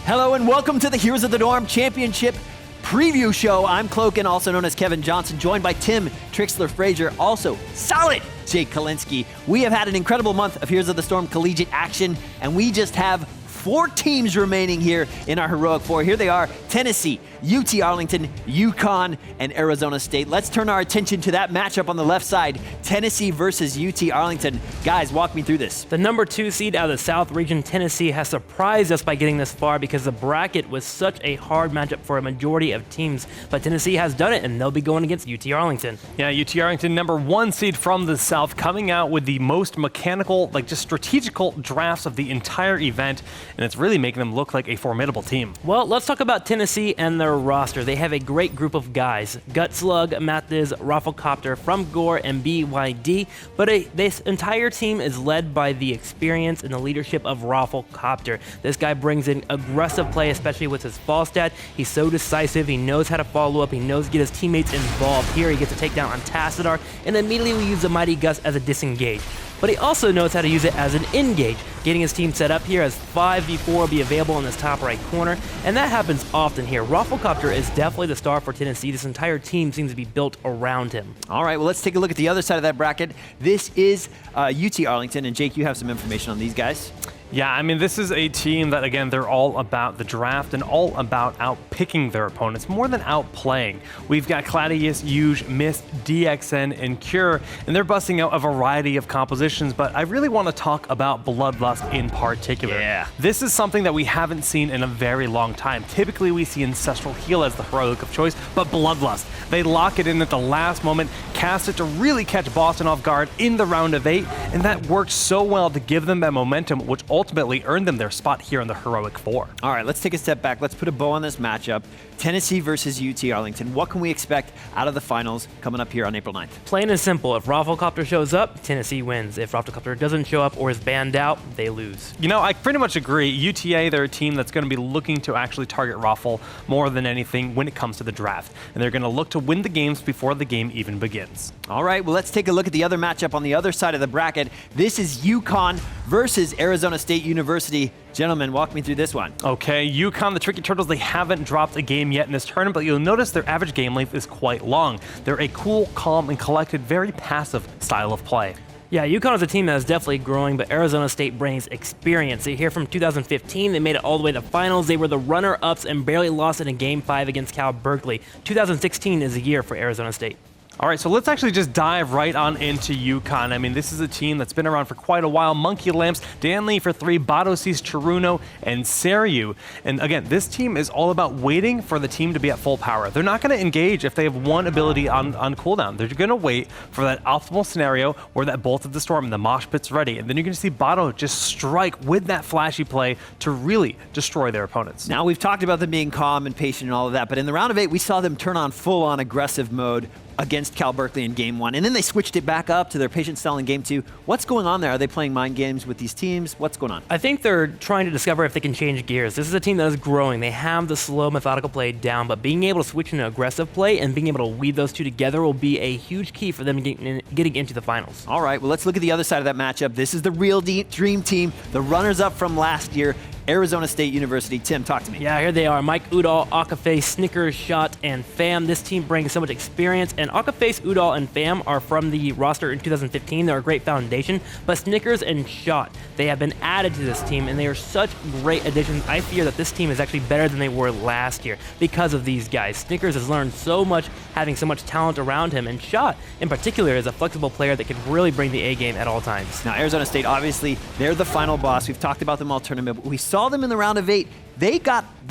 Hello and welcome to the Heroes of the Dorm Championship Preview Show. I'm Cloaken, also known as Kevin Johnson, joined by Tim Trikslyr Frazier, also SolidJake Kulinski. We have had an incredible month of Heroes of the Storm collegiate action, and we just have 4 teams remaining here in our Heroic Four. Here they are: Tennessee, UT Arlington, Uconn, and Arizona State. Let's turn our attention to that matchup on the left side, Tennessee versus UT Arlington. Guys, walk me through this. The number 2 seed out of the South region, Tennessee, has surprised us by getting this far because the bracket was such a hard matchup for a majority of teams. But Tennessee has done it, and they'll be going against UT Arlington. Yeah, UT Arlington, number 1 seed from the South, coming out with the most mechanical, just strategical drafts of the entire event, and it's really making them look like a formidable team. Well, let's talk about Tennessee and their roster. They have a great group of guys: Gutslug, Mathiz, Rafflecopter from Gore, and BYD. But this entire team is led by the experience and the leadership of Rafflecopter. This guy brings in aggressive play, especially with his fall stat. He's so decisive. He knows how to follow up. He knows to get his teammates involved. Here, he gets a takedown on Tassadar, and immediately we use the Mighty Gus as a disengage. But he also knows how to use it as an engage, getting his team set up here as 5v4 will be available in this top right corner, and that happens often here. Rafflecopter is definitely the star for Tennessee. This entire team seems to be built around him. All right, well, let's take a look at the other side of that bracket. This is UT Arlington, and Jake, you have some information on these guys. Yeah, I mean, this is a team that, again, they're all about the draft and all about outpicking their opponents more than outplaying. We've got Cladius, Huge, Mist, DXN, and Cure, and they're busting out a variety of compositions, but I really want to talk about Bloodlust in particular. Yeah. This is something that we haven't seen in a very long time. Typically, we see Ancestral Heal as the heroic of choice, but Bloodlust, they lock it in at the last moment, cast it to really catch Boston off guard in the round of 8, and that works so well to give them that momentum, which ultimately earned them their spot here in the Heroic Four. All right, let's take a step back. Let's put a bow on this matchup. Tennessee versus UT Arlington. What can we expect out of the finals coming up here on April 9th? Plain and simple. If Rafflecopter shows up, Tennessee wins. If Rafflecopter doesn't show up or is banned out, they lose. You know, I pretty much agree. UTA, they're a team that's going to be looking to actually target Raffle more than anything when it comes to the draft. And they're going to look to win the games before the game even begins. All right, well, let's take a look at the other matchup on the other side of the bracket. This is Uconn versus Arizona State University. Gentlemen, walk me through this one. Okay, Uconn, the Tricky Turtles, they haven't dropped a game yet in this tournament, but you'll notice their average game length is quite long. They're a cool, calm, and collected, very passive style of play. Yeah, Uconn is a team that is definitely growing, but Arizona State brings experience. They here from 2015, they made it all the way to finals. They were the runner-ups and barely lost in a Game 5 against Cal Berkeley. 2016 is a year for Arizona State. All right, so let's actually just dive right on into Uconn. I mean, this is a team that's been around for quite a while. Monkey Lamps, Dan Lee for 3, Badosis, Chiruno, and Seryu. And again, this team is all about waiting for the team to be at full power. They're not going to engage if they have one ability on cooldown. They're going to wait for that optimal scenario where that Bolt of the Storm and the Mosh Pit's ready. And then you're going to see Bado just strike with that flashy play to really destroy their opponents. Now, we've talked about them being calm and patient and all of that, but in the round of 8, we saw them turn on full-on aggressive mode against Cal Berkeley in Game 1, and then they switched it back up to their patient style in Game 2. What's going on there? Are they playing mind games with these teams? What's going on? I think they're trying to discover if they can change gears. This is a team that is growing. They have the slow, methodical play down, but being able to switch into aggressive play and being able to weave those two together will be a huge key for them getting into the finals. All right, well, let's look at the other side of that matchup. This is the real dream team, the runners-up from last year, Arizona State University. Tim, talk to me. Yeah, here they are. Mike Udall, Akaface, Snickers, Shot, and Fam. This team brings so much experience, and Akaface, Udall, and Fam are from the roster in 2015. They're a great foundation, but Snickers and Shot, they have been added to this team, and they are such great additions. I fear that this team is actually better than they were last year because of these guys. Snickers has learned so much, having so much talent around him, and Shot, in particular, is a flexible player that can really bring the A game at all times. Now, Arizona State, obviously, they're the final boss. We've talked about them all tournament, but we saw them in the round of 8. They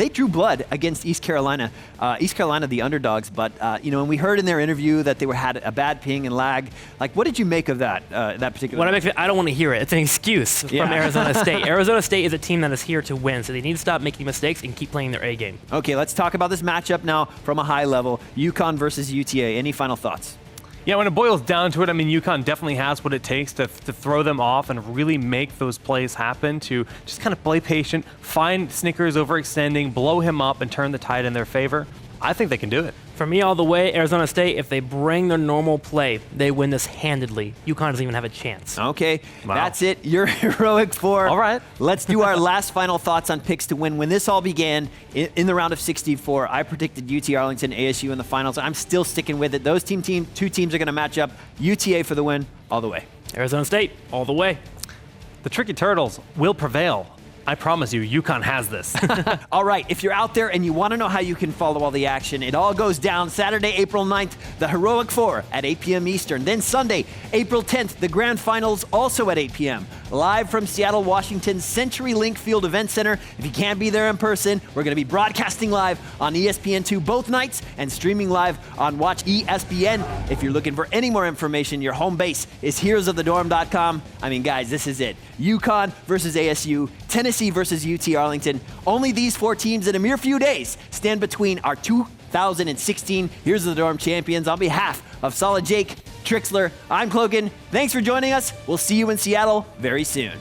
drew blood against East Carolina. East Carolina, the underdogs, but and we heard in their interview that they had a bad ping and lag. Like, what did you make of that particular? I don't want to hear it. It's an excuse from Arizona State. Arizona State is a team that is here to win, so they need to stop making mistakes and keep playing their A game. Okay, let's talk about this matchup now from a high level. Uconn versus UTA. Any final thoughts? Yeah, when it boils down to it, I mean, Uconn definitely has what it takes to throw them off and really make those plays happen, to just kind of play patient, find Snickers overextending, blow him up, and turn the tide in their favor. I think they can do it. For me, all the way, Arizona State, if they bring their normal play, they win this handedly. Uconn doesn't even have a chance. Okay, Wow. that's it. Your heroic four. All right. Let's do our last final thoughts on picks to win. When this all began in the round of 64, I predicted UT Arlington, ASU in the finals. I'm still sticking with it. Those two teams are going to match up. UTA for the win, all the way. Arizona State, all the way. The Tricky Turtles will prevail. I promise you, Uconn has this. All right, if you're out there and you want to know how you can follow all the action, it all goes down Saturday, April 9th, the Heroic Four at 8 p.m. Eastern. Then Sunday, April 10th, the Grand Finals also at 8 p.m. Live from Seattle, Washington's CenturyLink Field Event Center. If you can't be there in person, we're going to be broadcasting live on ESPN2 both nights and streaming live on Watch ESPN. If you're looking for any more information, your home base is heroesofthedorm.com. I mean, guys, this is it. Uconn versus ASU, Tennessee versus UT Arlington. Only these four teams in a mere few days stand between our 2016 Heroes of the Dorm champions. On behalf of SolidJake, Trikslyr, I'm Cloaken. Thanks for joining us. We'll see you in Seattle very soon.